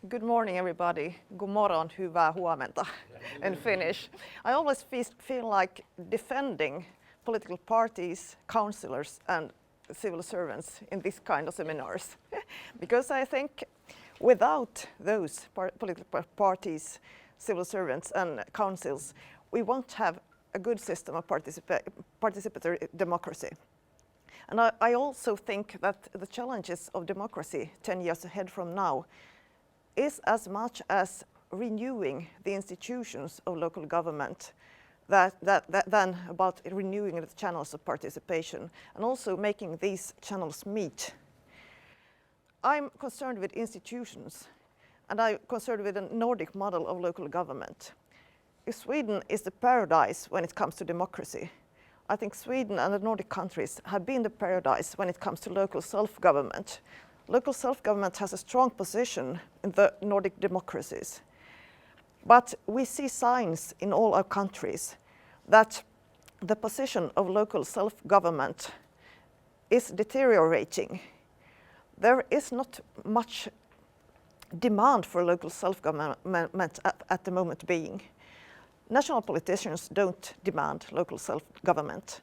Good morning, everybody. God morgon, hyvää huomenta in Finnish. I always feel like defending political parties, councillors and civil servants in this kind of seminars. Because I think without those political parties, civil servants and councils, we won't have a good system of participatory democracy. And I also think that the challenges of democracy 10 years ahead from now is as much as renewing the institutions of local government than about renewing the channels of participation and also making these channels meet. I'm concerned with institutions and I'm concerned with a Nordic model of local government. If Sweden is the paradise when it comes to democracy, I think Sweden and the Nordic countries have been the paradise when it comes to local self-government. Local self-government has a strong position in the Nordic democracies. But we see signs in all our countries that the position of local self-government is deteriorating. There is not much demand for local self-government at the moment being. National politicians don't demand local self-government.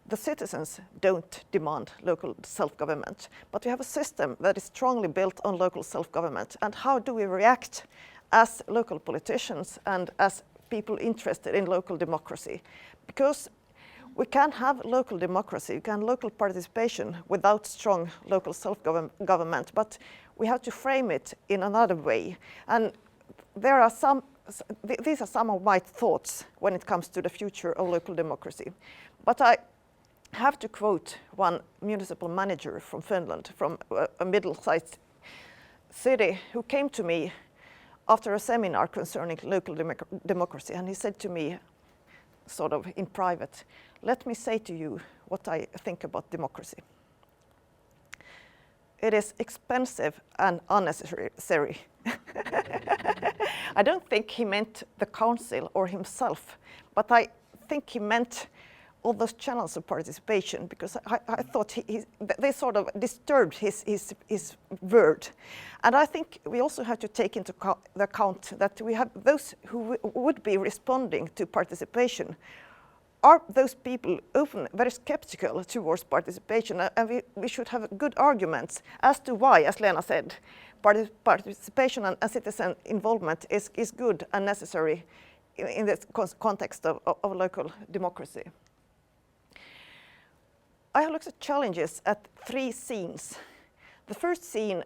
The citizens don't demand local self-government, but we have a system that is strongly built on local self-government. And how do we react as local politicians and as people interested in local democracy? Because we can have local democracy, we can have local participation without strong local self-government, but we have to frame it in another way. And there are these are some of my thoughts when it comes to the future of local democracy. But I have to quote one municipal manager from Finland, from a middle-sized city, who came to me after a seminar concerning local democracy, and he said to me, sort of in private, "Let me say to you what I think about democracy. It is expensive and unnecessary." I don't think he meant the council or himself, but I think he meant all those channels of participation, because I thought they sort of disturbed his word. And I think we also have to take into account that we have those who would be responding to participation are those people often very skeptical towards participation, and we should have good arguments as to why, as Lena said, participation and citizen involvement is good and necessary in the context of local democracy. I have looked at challenges at 3 scenes. The first scene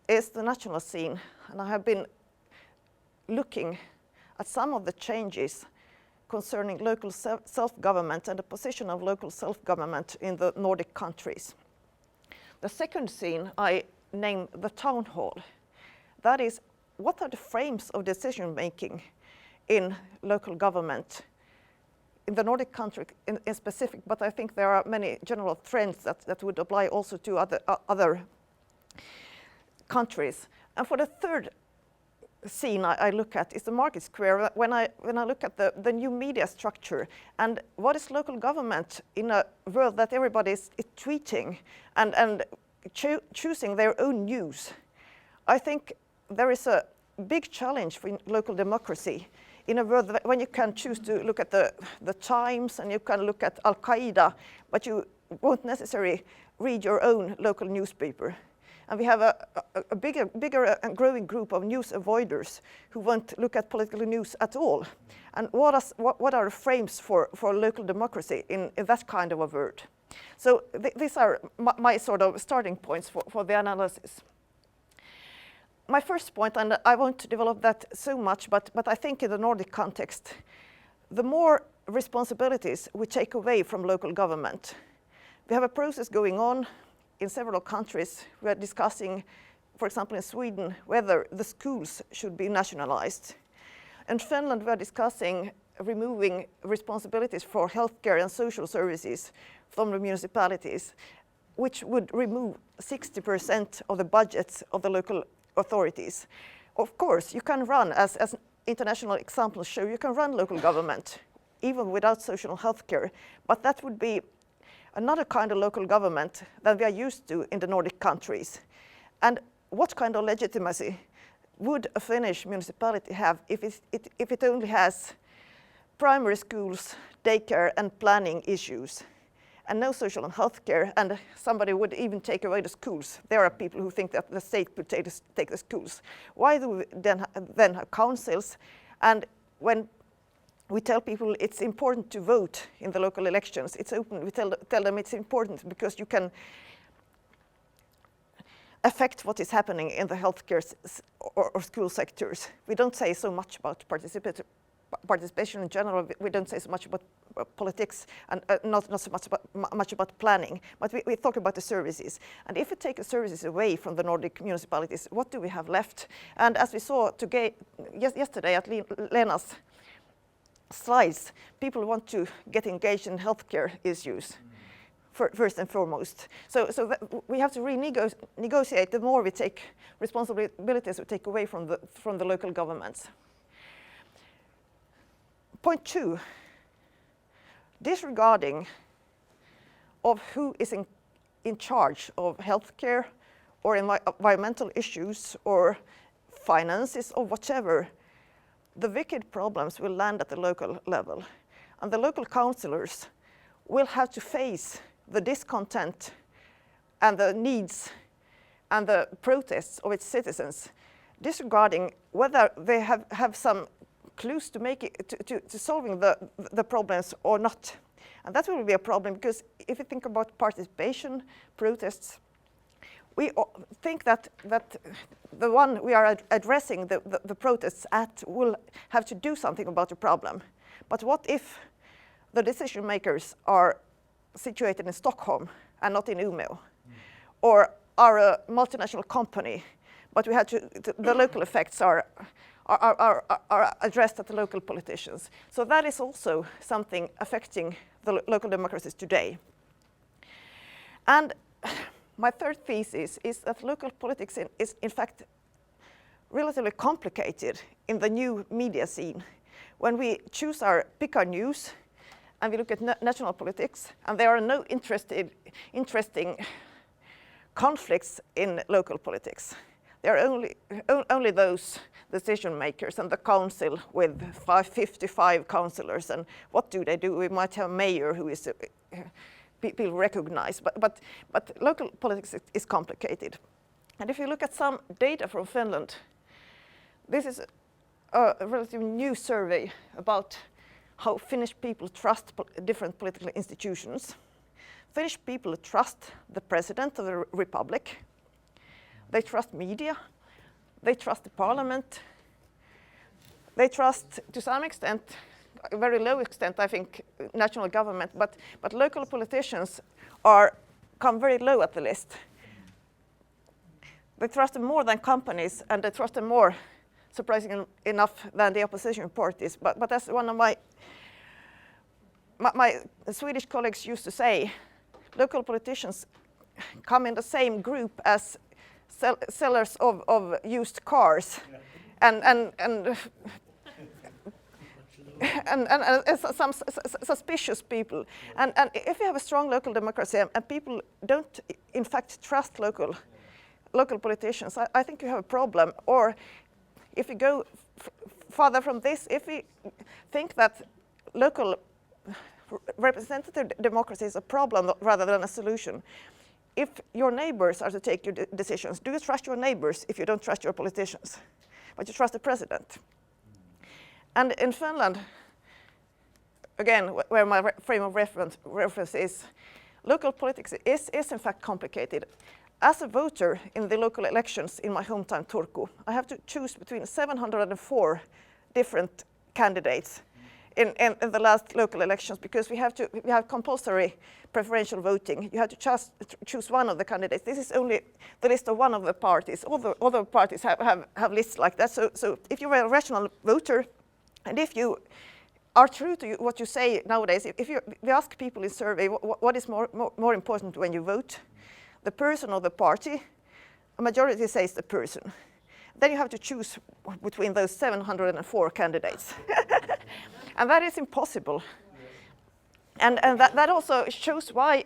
is the national scene, and I have been looking at some of the changes concerning local self-government and the position of local self-government in the Nordic countries. The second scene I name the town hall. That is, what are the frames of decision-making in local government in the Nordic country in specific, but I think there are many general trends that would apply also to other countries. And for the third scene I look at is the market square, when I look at the new media structure and what is local government in a world that everybody is tweeting and choosing their own news. I think there is a big challenge for local democracy in a world that when you can choose to look at the Times and you can look at Al-Qaeda, but you won't necessarily read your own local newspaper. And we have a bigger and growing group of news avoiders who won't look at political news at all. And what are the frames for local democracy in that kind of a world? So these are my sort of starting points for the analysis. My first point, and I won't develop that so much, but I think in the Nordic context, the more responsibilities we take away from local government. We have a process going on in several countries. We are discussing, for example, in Sweden, whether the schools should be nationalized. In Finland, we are discussing removing responsibilities for healthcare and social services from the municipalities, which would remove 60% of the budgets of the local authorities. Of course, you can run, as international examples show, you can run local government even without social health care, but that would be another kind of local government than we are used to in the Nordic countries. And what kind of legitimacy would a Finnish municipality have if it only has primary schools, daycare and planning issues, and no social and health care, and somebody would even take away the schools? There are people who think that the state could take the schools. Why do we then have councils? And when we tell people it's important to vote in the local elections, it's open, we tell them it's important because you can affect what is happening in the healthcare or school sectors. We don't say so much about participation in general. We don't say so much about politics and not so much about planning, but we talk about the services. And if we take the services away from the Nordic municipalities, what do we have left? And as we saw yesterday at Lena's slides, people want to get engaged in healthcare issues first and foremost. So we have to renegotiate. The more we take responsibilities, we take away from the local governments. Point 2, disregarding of who is in charge of healthcare or environmental issues or finances or whatever, the wicked problems will land at the local level. And the local councillors will have to face the discontent and the needs and the protests of its citizens, disregarding whether they have some clues to make it to solving the problems or not. And that will be a problem, because if you think about participation, protests, we think that the one we are addressing the protests at will have to do something about the problem. But what if the decision makers are situated in Stockholm and not in Umeå, or are a multinational company, but we have the local effects are addressed at the local politicians. So that is also something affecting the local democracies today. And my third thesis is that local politics is in fact relatively complicated in the new media scene. When we pick our news and we look at national politics, and there are no interesting conflicts in local politics. There are only those decision makers and the council with 55 councillors, and what do they do? We might have a mayor who is people recognize, but local politics is complicated. And if you look at some data from Finland, this is a relatively new survey about how Finnish people trust different political institutions. Finnish people trust the president of the republic. They trust media. They trust the parliament. They trust, to some extent, a very low extent, I think, national government, but local politicians come very low at the list. They trust them more than companies, and they trust them more, surprisingly enough, than the opposition parties. But as one of my Swedish colleagues used to say, local politicians come in the same group as sellers of used cars, and some suspicious people. And if you have a strong local democracy and people don't, in fact, trust local politicians, I think you have a problem. Or if you go farther from this, if we think that local representative democracy is a problem rather than a solution, if your neighbors are to take your decisions, do you trust your neighbors if you don't trust your politicians, but you trust the president? And in Finland, again, where my frame of reference is, local politics is in fact complicated. As a voter in the local elections in my hometown Turku, I have to choose between 704 different candidates in the last local elections, because we have compulsory preferential voting. You have to choose one of the candidates. This is only the list of one of the parties. All the other parties have lists like that. So if you are a rational voter, and if you are true to what you say nowadays, if we ask people in survey what is more important when you vote, the person or the party, a majority says the person. Then you have to choose between those 704 candidates. And that is impossible. And that also shows why,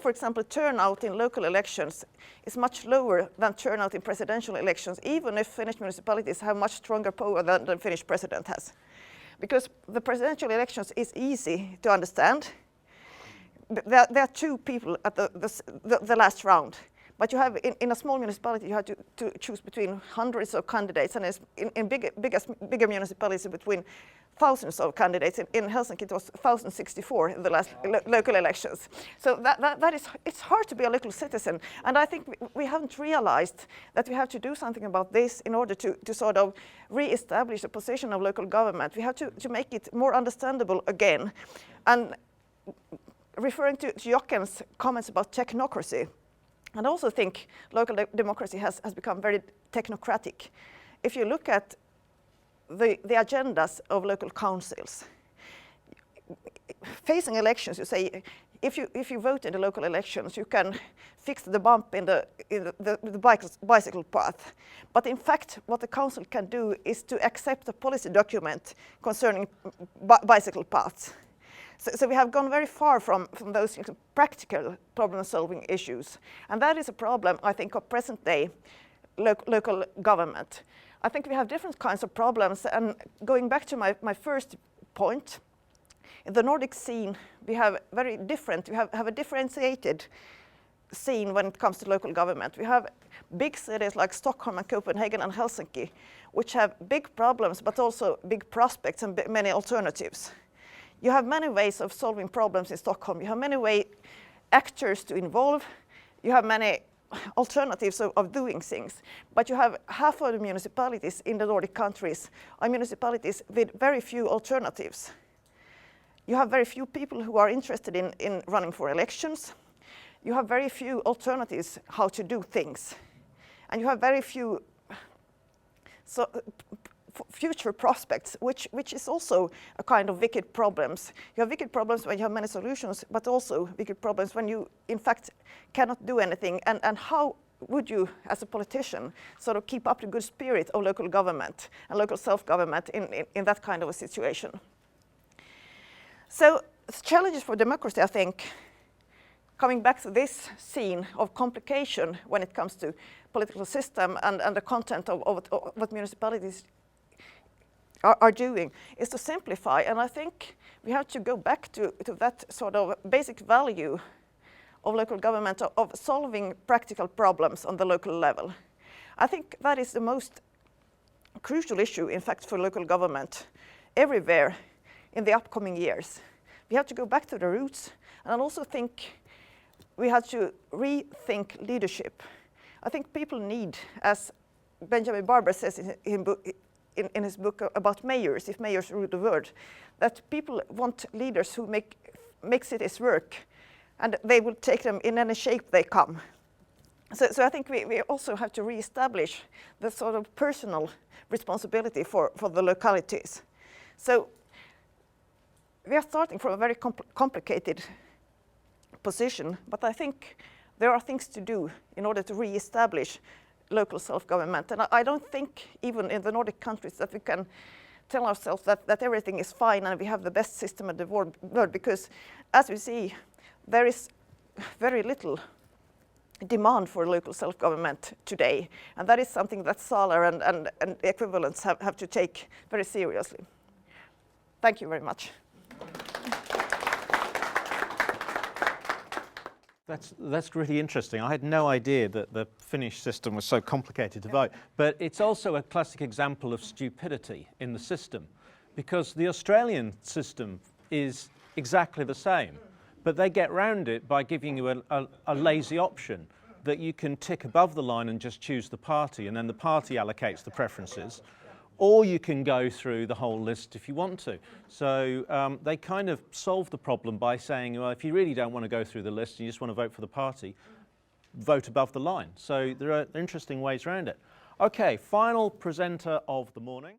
for example, turnout in local elections is much lower than turnout in presidential elections, even if Finnish municipalities have much stronger power than the Finnish president has. Because the presidential elections is easy to understand. There are two people at the last round. But you have, in a small municipality, you have to choose between hundreds of candidates, and in bigger municipalities between thousands of candidates. In Helsinki, it was 1,064 in the last local elections. So it's hard to be a local citizen, and I think we haven't realized that we have to do something about this in order to sort of re-establish the position of local government. We have to make it more understandable again. And referring to Jocken's comments about technocracy, and I also think local democracy has become very technocratic. If you look at the agendas of local councils, facing elections, you say, if you vote in the local elections, you can fix the bump in the bicycle path. But in fact, what the council can do is to accept a policy document concerning bicycle paths. So we have gone very far from those practical problem-solving issues. And that is a problem, I think, of present-day local government. I think we have different kinds of problems. And going back to my first point, in the Nordic scene, we have have a differentiated scene when it comes to local government. We have big cities like Stockholm and Copenhagen and Helsinki, which have big problems, but also big prospects and many alternatives. You have many ways of solving problems in Stockholm. You have many actors to involve. You have many alternatives of doing things. But you have half of the municipalities in the Nordic countries are municipalities with very few alternatives. You have very few people who are interested in running for elections. You have very few alternatives how to do things. And you have very few future prospects, which is also a kind of wicked problems. You have wicked problems when you have many solutions, but also wicked problems when you, in fact, cannot do anything. And how would you, as a politician, sort of keep up the good spirit of local government and local self-government in that kind of a situation? So challenges for democracy, I think, coming back to this scene of complication when it comes to political system and the content of what municipalities are doing, is to simplify. And I think we have to go back to that sort of basic value of local government, of solving practical problems on the local level. I think that is the most crucial issue, in fact, for local government everywhere in the upcoming years. We have to go back to the roots, and I also think we have to rethink leadership. I think people need, as Benjamin Barber says in his book about mayors, if mayors rule the world, that people want leaders who make cities work, and they will take them in any shape they come. So I think we also have to re-establish the sort of personal responsibility for the localities. So we are starting from a very complicated position, but I think there are things to do in order to re-establish local self-government. And I don't think, even in the Nordic countries, that we can tell ourselves that everything is fine and we have the best system in the world, because as we see, there is very little demand for local self-government today. And that is something that Saaler and equivalents have to take very seriously. Thank you very much. That's really interesting. I had no idea that the Finnish system was so complicated to vote. But it's also a classic example of stupidity in the system, because the Australian system is exactly the same. But they get round it by giving you a lazy option that you can tick above the line and just choose the party, and then the party allocates the preferences. Or you can go through the whole list if you want to. So they kind of solve the problem by saying, well, if you really don't want to go through the list and you just want to vote for the party, vote above the line. So there are interesting ways around it. Okay, final presenter of the morning.